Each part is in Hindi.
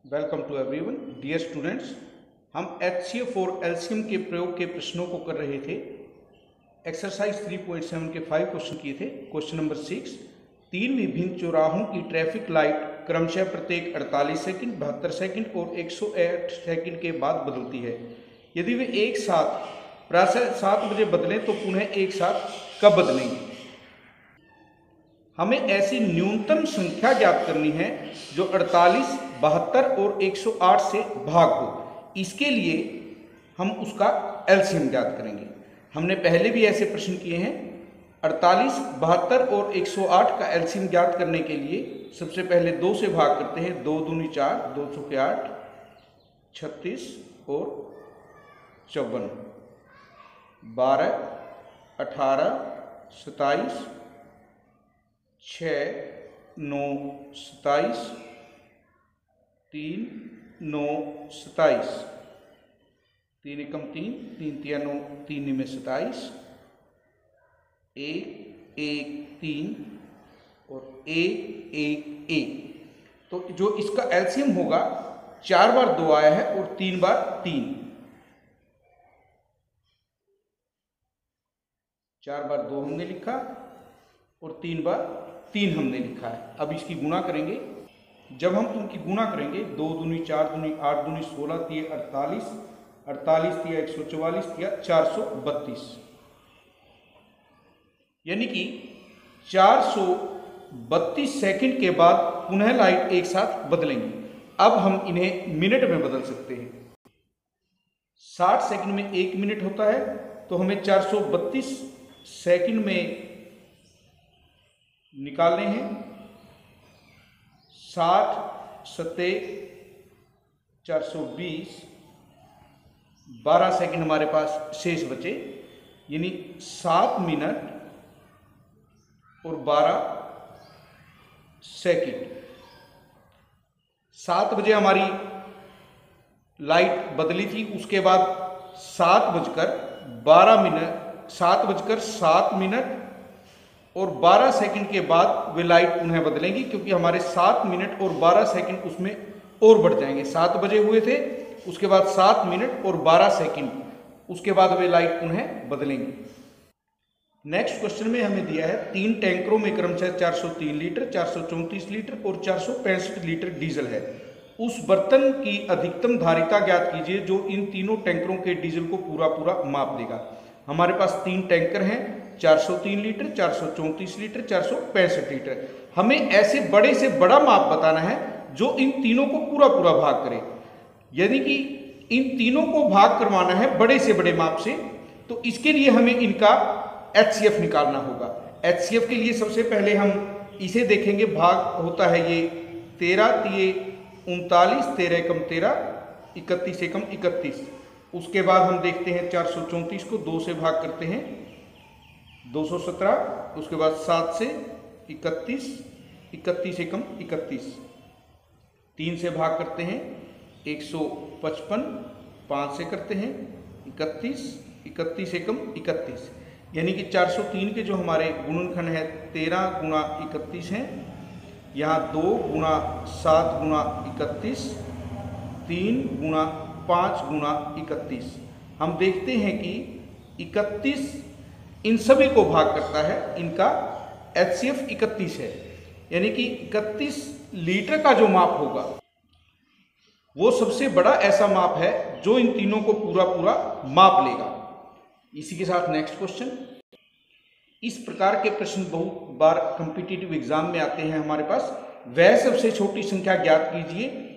Welcome to everyone dear students. हम HCF और LCM के प्रयोग के प्रश्नों को कर रहे थे। एक्सरसाइज 3.7 के 5 क्वेश्चन किए थे। क्वेश्चन नंबर 6, 3 विभिन्न चौराहों की ट्रैफिक लाइट क्रमशः प्रत्येक 48 सेकंड, 72 सेकंड और 108 सेकंड के बाद बदलती है। यदि वे एक साथ प्रातः 7 बजे बदलें तो पुनः एक साथ कब बदलेंगे? हमें ऐसी न्यूनतम संख्या ज्ञात करनी है जो 48, 72 और 108 से भाग हो। इसके लिए हम उसका एलसीएम ज्ञात करेंगे। हमने पहले भी ऐसे प्रश्न किए हैं। 48, 72 और 108 का एलसीएम ज्ञात करने के लिए सबसे पहले 2 से भाग करते हैं। 2 दूनी 4, 200 के 8, 36 और 54, 12, 18, 27, 6, 9, 27, 3, 9, 27, 3 एकम 3, 3 तिया 9, 3 में 27, 1, 1, 3 और 1, 1, 1। तो जो इसका एलसीएम होगा, 4 बार 2 आया है और 3 बार 3, 4 बार 2 हमने लिखा और 3 बार 3 हमने लिखा है। अब इसकी गुणा करेंगे। जब हम इनकी गुणा करेंगे, 2 दूनी 4 दूनी 8 दूनी 16 तिये 48, 48 तिया 144 तिया 432, यानी कि 432 सेकंड के बाद पुनः लाइट एक साथ बदलेंगी। अब हम इन्हें मिनट में बदल सकते हैं। 60 सेकंड में 1 मिनट होता है, तो हमें 432 सेकंड में निकालने हैं। 60 सत्ते 420, 12 सेकंड हमारे पास शेष बचे, यानी 7 मिनट और 12 सेकंड। 7 बजे हमारी लाइट बदली थी, उसके बाद 7 बजकर 12 मिनट, 7 बजकर 7 मिनट और 12 सेकंड के बाद वे लाइट पुनः बदलेंगी, क्योंकि हमारे 7 मिनट और 12 सेकंड उसमें और बढ़ जाएंगे। 7 बजे हुए थे, उसके बाद 7 मिनट और 12 सेकंड, उसके बाद वे लाइट पुनः बदलेंगी। नेक्स्ट क्वेश्चन में हमें दिया है 3 टैंकरों में क्रमशः 403 लीटर, 434 लीटर और 465 लीटर डीजल है। उस बर्तन की अधिकतम धारिता ज्ञात कीजिए जो इन तीनों टैंकरों के डीजल को पूरा माप देगा। हमारे पास 3 टैंकर हैं, 403 लीटर, 434 लीटर, 465 लीटर। हमें ऐसे बड़े से बड़ा माप बताना है जो इन तीनों को पूरा भाग करे, यानी कि इन तीनों को भाग करवाना है बड़े से बड़े माप से। तो इसके लिए हमें इनका HCF निकालना होगा। HCF के लिए सबसे पहले हम इसे देखेंगे। भाग होता है ये 13 तिये 39, 13 एकम 13, 31 एकम 31। उसके बाद हम देखते हैं 434 को 2 से भाग करते हैं, 217, उसके बाद 7 से 31, 31 एकम 31, 3 से भाग करते हैं 155, 5 से करते हैं 31, 31 एकम 31, यानी कि 403 के जो हमारे गुणनखंड है 13 गुणा 31 हैं। यहाँ 2 गुणा 7 गुणा 31, 3 गुणा 5 गुणा 31। हम देखते हैं कि 31 इन सभी को भाग करता है। इनका HCF 31 है, यानी कि 31 लीटर का जो माप होगा वो सबसे बड़ा ऐसा माप है जो इन तीनों को पूरा माप लेगा। इसी के साथ नेक्स्ट क्वेश्चन। इस प्रकार के प्रश्न बहुत बार कॉम्पिटिटिव एग्जाम में आते हैं हमारे पास। वह सबसे छोटी संख्या ज्ञात कीजिए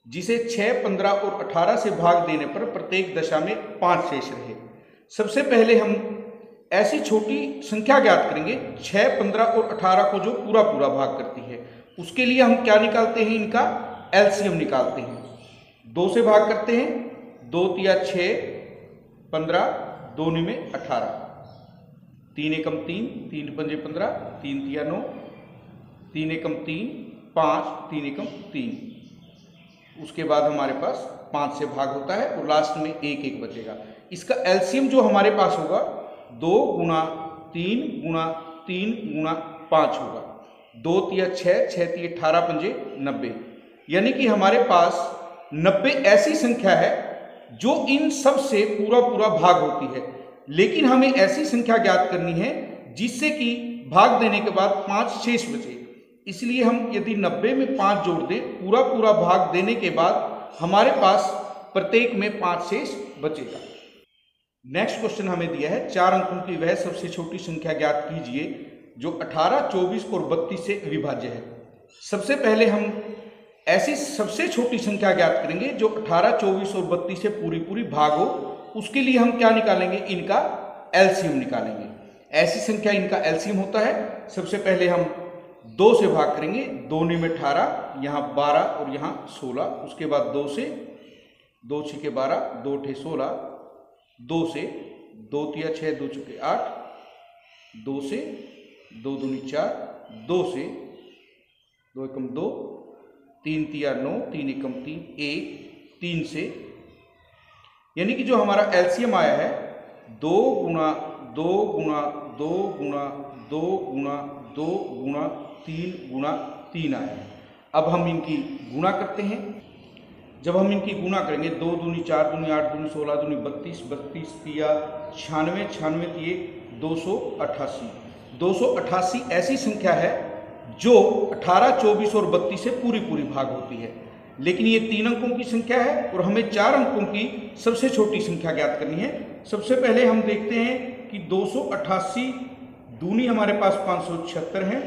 जिसे 6, 15 और 18 से भाग देने पर प्रत्येक दशा में 5 शेष रहे। सबसे पहले हम ऐसी छोटी संख्या ज्ञात करेंगे 6, 15 और 18 को जो पूरा भाग करती है। उसके लिए हम क्या निकालते हैं? इनका एलसीएम निकालते हैं। 2 से भाग करते हैं, 2 तिया 6, 15, 2 में 18, 3 एकम 3, 3 पंजे 15, 3 तिया 9, 3 एकम 3, 5, 3 एकम 3। उसके बाद हमारे पास 5 से भाग होता है और लास्ट में 1 1 बचेगा। इसका एलसीएम जो हमारे पास होगा 2 गुणा 3 गुणा 3 गुणा 5 होगा। 2 तिया 6, 6 तिया 18 पंजे 90, यानी कि हमारे पास 90 ऐसी संख्या है जो इन सब से पूरा पूरा भाग होती है, लेकिन हमें ऐसी संख्या ज्ञात करनी है जिससे कि भाग देने के बाद 5 शेष बचे। इसलिए हम यदि 90 में 5 जोड़ दें, पूरा पूरा भाग देने के बाद हमारे पास प्रत्येक में 5 शेष बचेगा। नेक्स्ट क्वेश्चन हमें दिया है 4 अंकों की वह सबसे छोटी संख्या ज्ञात कीजिए जो 18, 24 और 32 से विभाज्य है। सबसे पहले हम ऐसी सबसे छोटी संख्या ज्ञात करेंगे जो 18, 24 और 32 से पूरी पूरी भाग हो। उसके लिए हम क्या निकालेंगे? इनका एलसीएम निकालेंगे। ऐसी संख्या इनका एलसीएम होता है। सबसे पहले हम 2 से भाग करेंगे, 2 में 18, यहाँ 12 और यहाँ 16। उसके बाद 2 से, 2 6 12, 2 8 16, 2 से, 2 3 6, 2 4 8, 2 से, 2 2 4, 2 से, 2 1 2, 3 3 9, 3 1 3, 1, 3 से, यानी कि जो हमारा एलसीएम आया है 2 गुणा 2 गुणा 2 गुणा 2 गुणा 2 गुणा 3 गुणा 3 आया है। अब हम इनकी गुणा करते हैं। जब हम इनकी गुणा करेंगे 2 दूनी 4 दूनी 8 दूनी 16 दूनी 32, 32 तिया 96, 96 तिये 288। 288 ऐसी संख्या है जो 18, 24 और 32 से पूरी पूरी भाग होती है, लेकिन ये 3 अंकों की संख्या है और हमें 4 अंकों की सबसे छोटी संख्या ज्ञात करनी है। सबसे पहले हम देखते हैं कि 288 दूनी हमारे पास 576 है।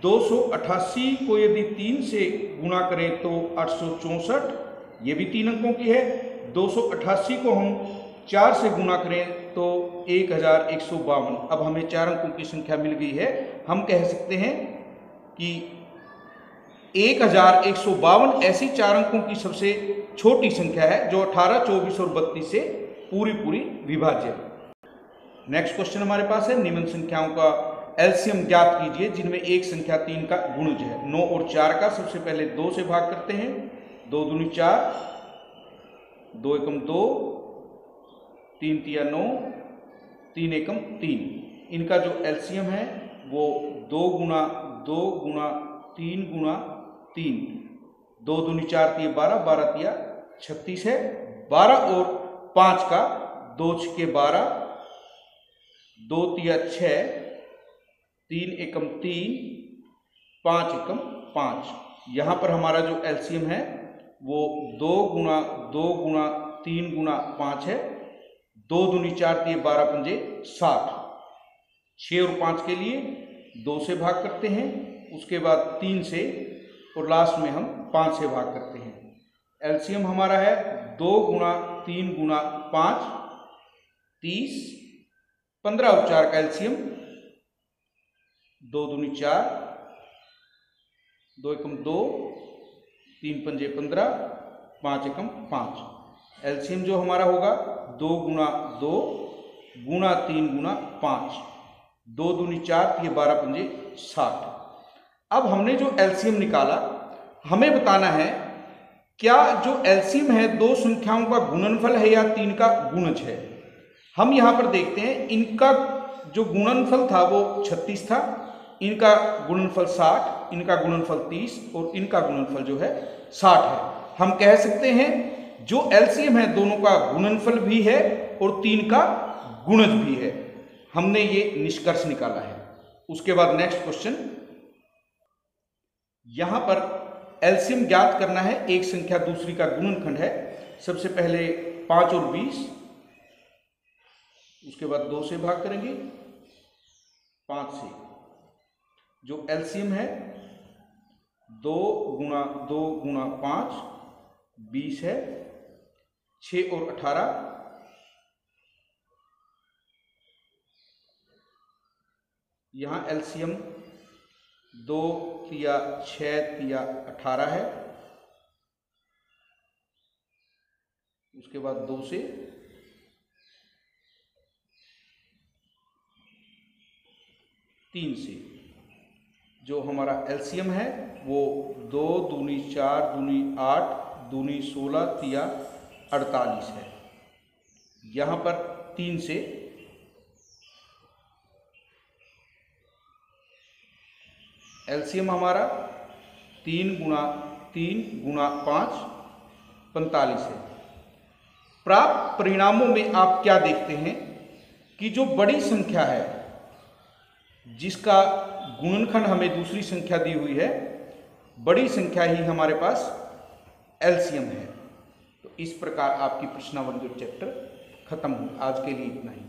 288 को यदि 3 से गुणा करें तो 864, ये भी 3 अंकों की है। 288 को हम 4 से गुणा करें तो 1152। अब हमें 4 अंकों की संख्या मिल गई है। हम कह सकते हैं कि 1152 ऐसी 4 अंकों की सबसे छोटी संख्या है जो 18, 24 और 32 से पूरी पूरी विभाज्य है। नेक्स्ट क्वेश्चन हमारे पास है निम्न संख्याओं का एलसीएम ज्ञात कीजिए जिनमें एक संख्या 3 का गुणज है। 9 और 4 का सबसे पहले 2 से भाग करते हैं। 2 दूनी 4, 2 एकम 2, 3 तिया 9, 3 एकम 3। इनका जो एलसीएम है वो 2 गुणा 2 गुणा 3 गुणा 3, 2 दूनी 4 तिया 12, 12 तिया 36 है। 12 और 5 का 2 छके 12, 2 तिया 6, 3 एकम 3, 5 एकम 5। यहाँ पर हमारा जो एलसीएम है वो 2 गुणा 2 गुणा 3 गुणा 5 है। 2 दूनी 4 तिये 12 पंजे 60। 6 और 5 के लिए 2 से भाग करते हैं, उसके बाद 3 से और लास्ट में हम 5 से भाग करते हैं। एलसीएम हमारा है 2 गुणा 3 गुणा 5, 30। 15 और 4 का एलसीएम 2 दूनी 4, 2 एकम 2, 3 पंजे 15, 5 एकम 5। एलसीएम जो हमारा होगा 2 गुणा 2 गुणा 3 गुणा 5, 2 दूनी 4 ये 12 पंजे 60। अब हमने जो एलसीएम निकाला, हमें बताना है क्या जो एलसीएम है 2 संख्याओं का गुणनफल है या 3 का गुणज है। हम यहाँ पर देखते हैं इनका जो गुणनफल था वो 36 था, इनका गुणनफल 60, इनका गुणनफल 30 और इनका गुणनफल जो है 60 है। हम कह सकते हैं जो एलसीएम है दोनों का गुणनफल भी है और 3 का गुणज भी है। हमने ये निष्कर्ष निकाला है। उसके बाद नेक्स्ट क्वेश्चन, यहां पर एलसीएम ज्ञात करना है, एक संख्या दूसरी का गुणनखंड है। सबसे पहले 5 और 20, उसके बाद 2 से भाग करेंगे, 5 से। जो एलसीएम है 2 गुणा 2 गुणा 5 20 है। 6 और 18, यहां एलसीएम 2 तिया 6 तिया 18 है। उसके बाद 2 से, 3 से। जो हमारा एलसीएम है वो 2 दूनी 4 दूनी 8 दूनी 16 तिया 48 है। यहाँ पर 3 से, एलसीएम हमारा 3 गुणा 3 गुणा 5 45 है। प्राप्त परिणामों में आप क्या देखते हैं कि जो बड़ी संख्या है जिसका गुणनखंड हमें दूसरी संख्या दी हुई है, बड़ी संख्या ही हमारे पास एलसीएम है। तो इस प्रकार आपकी प्रश्नावली चैप्टर खत्म हुई। आज के लिए इतना ही।